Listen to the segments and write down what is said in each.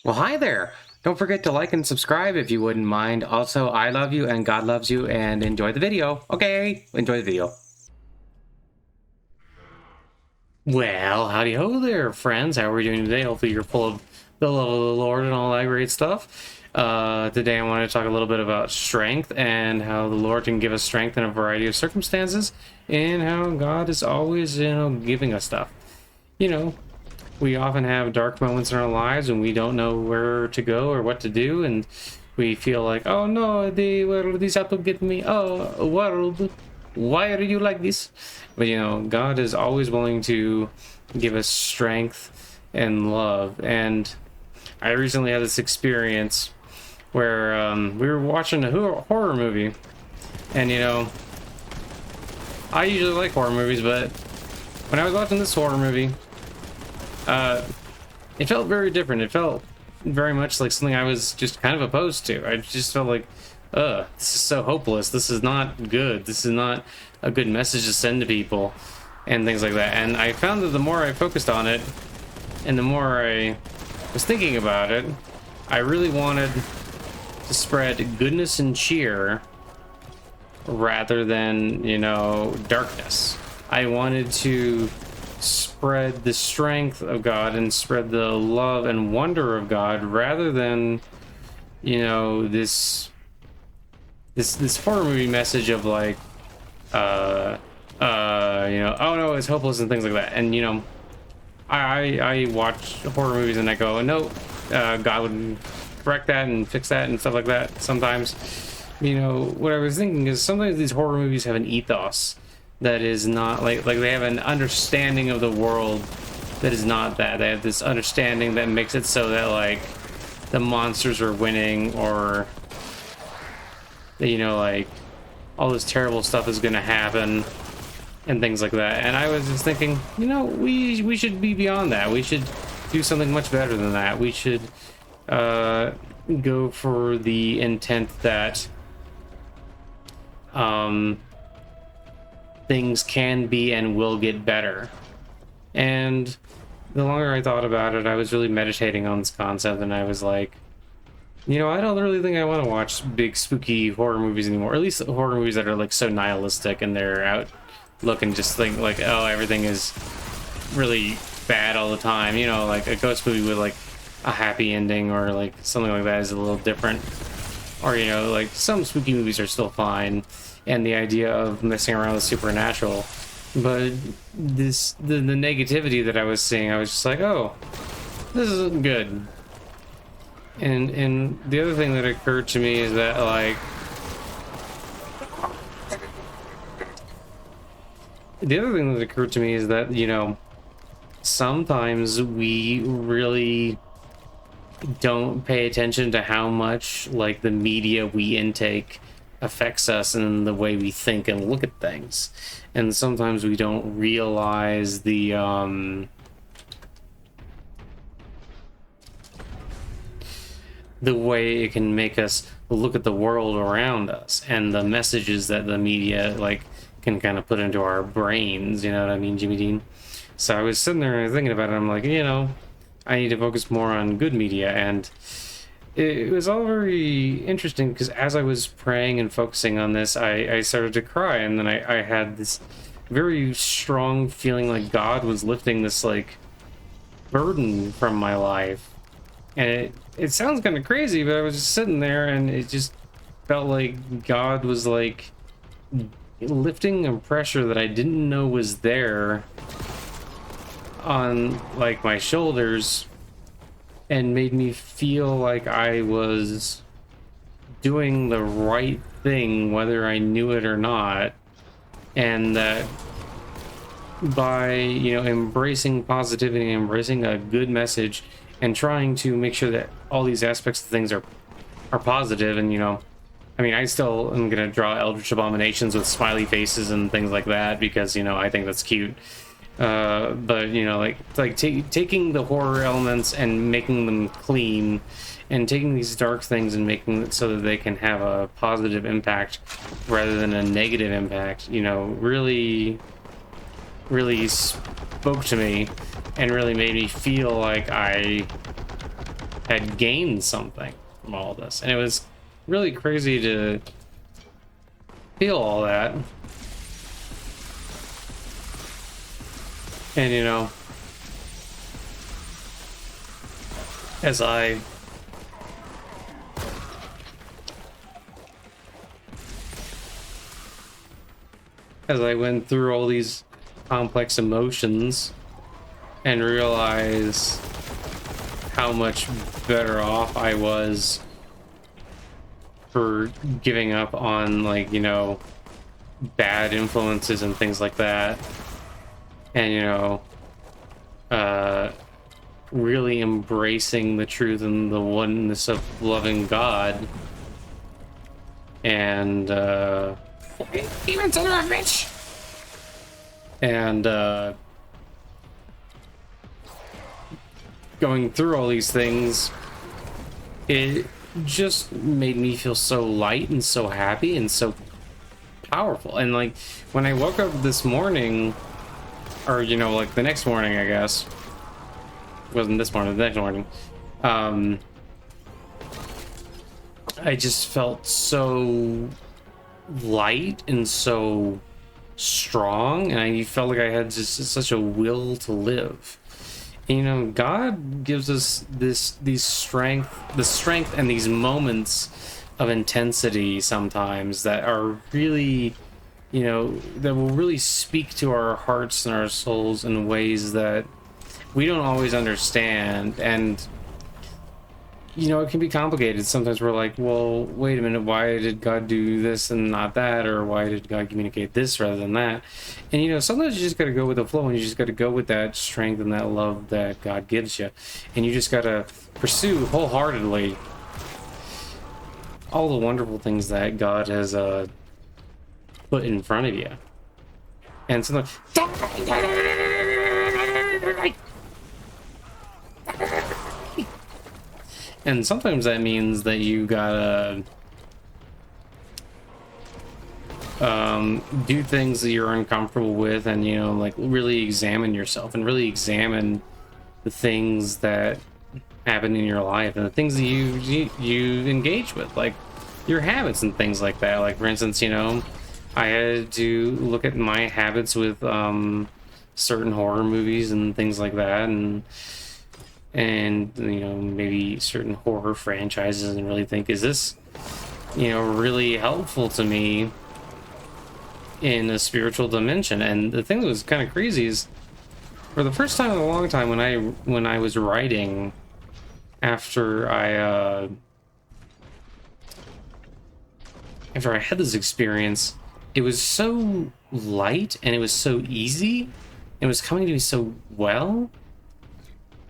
Well, hi there. Don't forget to like and subscribe if you wouldn't mind. Also, I love you and God loves you, and enjoy the video. Okay, enjoy the video. Well, howdy ho there, friends. How are we doing today? Hopefully you're full of the love of the Lord and all that great stuff. Today I want to talk a little bit about strength and how the Lord can give us strength in a variety of circumstances, and how God is always, giving us stuff. You know, we often have dark moments in our lives and we don't know where to go or what to do, and we feel like, oh no, the world is out to get me. Oh, world, why are you like this? But God is always willing to give us strength and love. And I recently had this experience where we were watching a horror movie, and I usually like horror movies, but when I was watching this horror movie, it felt very different. It felt very much like something I was just kind of opposed to. I just felt like, this is so hopeless. This is not good. This is not a good message to send to people, and things like that. And I found that the more I focused on it, and the more I was thinking about it, I really wanted to spread goodness and cheer rather than, darkness. I wanted to spread the strength of God and spread the love and wonder of God rather than, this horror movie message of like, oh no, it's hopeless and things like that. And I watch horror movies and I go, no, God would correct that and fix that and stuff like that. Sometimes, what I was thinking is sometimes these horror movies have an ethos that is not like they have an understanding of the world that is not that. They have this understanding that makes it so that like the monsters are winning, or like all this terrible stuff is going to happen and things like that. And I was just thinking, we should be beyond that. We should do something much better than that. We should go for the intent that things can be and will get better. And the longer I thought about it, I was really meditating on this concept, and I was like, I don't really think I want to watch big spooky horror movies anymore, or at least horror movies that are like so nihilistic and they're out looking just think like, oh, everything is really bad all the time. Like a ghost movie with like a happy ending or like something like that is a little different. Or like some spooky movies are still fine, and the idea of messing around with supernatural, but the negativity that I was seeing, I was just like, oh, this isn't good. And the other thing that occurred to me is that like sometimes we really don't pay attention to how much like the media we intake affects us and the way we think and look at things. And sometimes we don't realize the way it can make us look at the world around us, and the messages that the media like can kind of put into our brains. You know what I mean, Jimmy Dean? So I was sitting there thinking about it. I'm like, I need to focus more on good media. And it was all very interesting because as I was praying and focusing on this, I started to cry, and then I had this very strong feeling like God was lifting this like burden from my life. And it sounds kind of crazy, but I was just sitting there and it just felt like God was like lifting a pressure that I didn't know was there on like my shoulders, and made me feel like I was doing the right thing whether I knew it or not, and that by embracing positivity, embracing a good message, and trying to make sure that all these aspects of things are positive. And I mean, I still am gonna draw eldritch abominations with smiley faces and things like that because I think that's cute. But taking the horror elements and making them clean, and taking these dark things and making it so that they can have a positive impact rather than a negative impact, really really spoke to me and really made me feel like I had gained something from all this. And it was really crazy to feel all that. And, you know, as I went through all these complex emotions and realized how much better off I was for giving up on, like, you know, bad influences and things like that, and, you know, really embracing the truth and the oneness of loving God, and even son of a bitch, and going through all these things, it just made me feel so light and so happy and so powerful. And like when I woke up this morning, or, you know, like the next morning, I guess it wasn't this morning, the next morning, I just felt so light and so strong, and I felt like I had just such a will to live. And, you know, God gives us the strength and these moments of intensity sometimes that are really, you know, that will really speak to our hearts and our souls in ways that we don't always understand. And, you know, it can be complicated. Sometimes we're like, well, wait a minute, why did God do this and not that? Or why did God communicate this rather than that? And, you know, sometimes you just got to go with the flow, and you just got to go with that strength and that love that God gives you. And you just got to pursue wholeheartedly all the wonderful things that God has put in front of you. And sometimes... And sometimes that means that you gotta do things that you're uncomfortable with, and, you know, like really examine yourself and really examine the things that happen in your life and the things that you engage with, like your habits and things like that. Like, for instance, you know, I had to look at my habits with certain horror movies and things like that, and you know, maybe certain horror franchises, and really think, is this, you know, really helpful to me in a spiritual dimension? And the thing that was kind of crazy is, for the first time in a long time, when I was writing after I had this experience, it was so light and it was so easy. It was coming to me so well.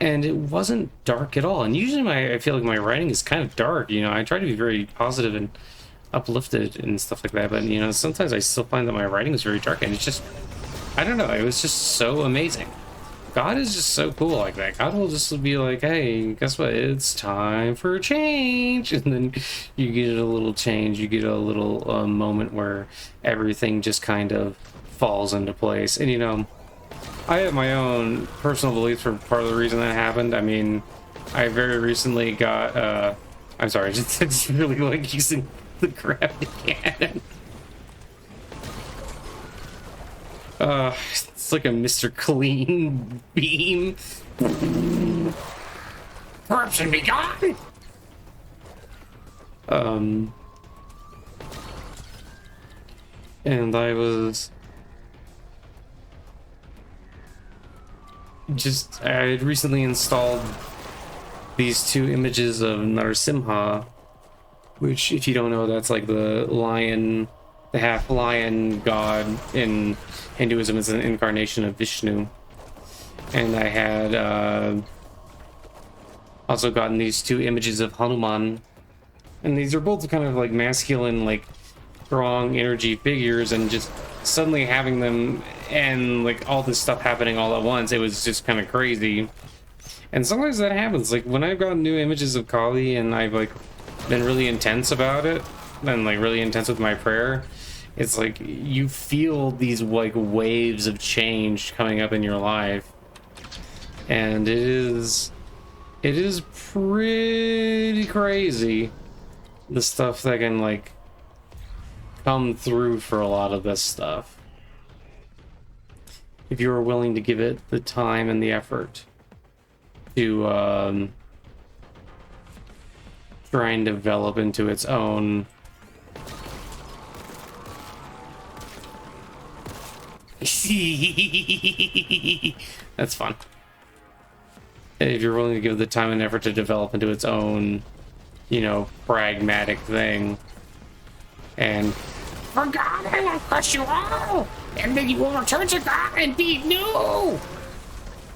And it wasn't dark at all. And usually I feel like my writing is kind of dark. You know, I try to be very positive and uplifted and stuff like that. But, you know, sometimes I still find that my writing is very dark. And it's just, I don't know, it was just so amazing. God is just so cool like that. God will just be like, hey, guess what? It's time for a change. And then you get a little change. You get a little moment where everything just kind of falls into place. And, you know, I have my own personal beliefs for part of the reason that happened. I mean, I very recently got, I'm sorry, I just really like using the gravity cannon. It's like a Mr. Clean beam. Corruption be gone! And I had recently installed these two images of Narasimha, which, if you don't know, that's like the lion, the half lion god in Hinduism. Is an incarnation of Vishnu. And I had also gotten these two images of Hanuman, and these are both kind of like masculine, like strong energy figures, and just suddenly having them and like all this stuff happening all at once, it was just kind of crazy. And sometimes that happens, like when I've gotten new images of Kali and I've like been really intense about it and like really intense with my prayer, it's like you feel these like waves of change coming up in your life, and it is It is pretty crazy, the stuff that can, like, come through for a lot of this stuff. If you are willing to give it the time and the effort to try and develop into its own that's fun. If you're willing to give the time and effort to develop into its own, you know, pragmatic thing, and For God, I will crush you all, and then you will return to God and be new.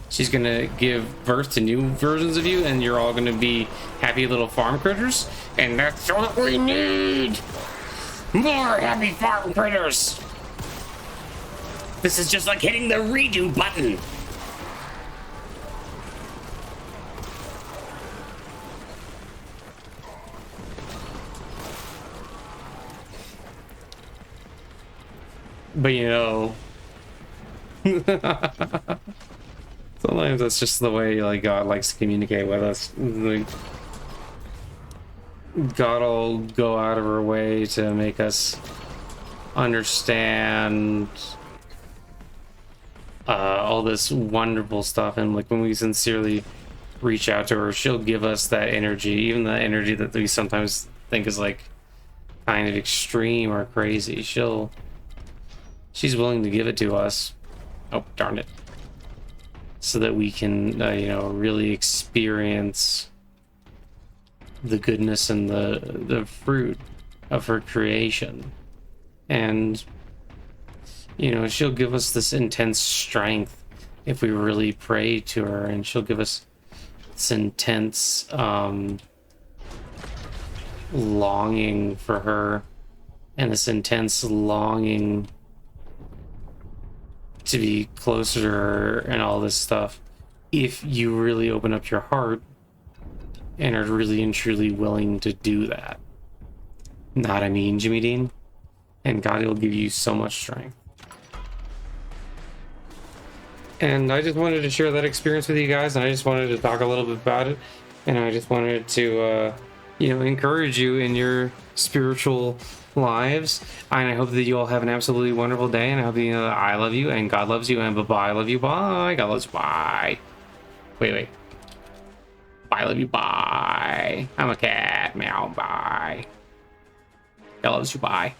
she's gonna give birth to new versions of you, and you're all gonna be happy little farm critters. And that's what we need. More happy farm critters. This is just like hitting the redo button. But you know, sometimes that's just the way, like, God likes to communicate with us. Like, God will go out of her way to make us understand all this wonderful stuff, and like when we sincerely reach out to her, she'll give us that energy, even the energy that we sometimes think is like kind of extreme or crazy. She's willing to give it to us. Oh, darn it. So that we can, you know, really experience the goodness and the fruit of her creation. And, you know, she'll give us this intense strength if we really pray to her, and she'll give us this intense longing for her, and this intense longing to be closer to her and all this stuff, if you really open up your heart and are really and truly willing to do that. Not I mean, Jimmy Dean. And God will give you so much strength. And I just wanted to share that experience with you guys, and I just wanted to talk a little bit about it, and I just wanted to you know, encourage you in your spiritual lives. And I hope that you all have an absolutely wonderful day, and I hope that you know that I love you and God loves you, and bye-bye, I love you, bye, God loves you, bye. Wait. Bye, I love you, bye. I'm a cat, meow, bye. God loves you, bye.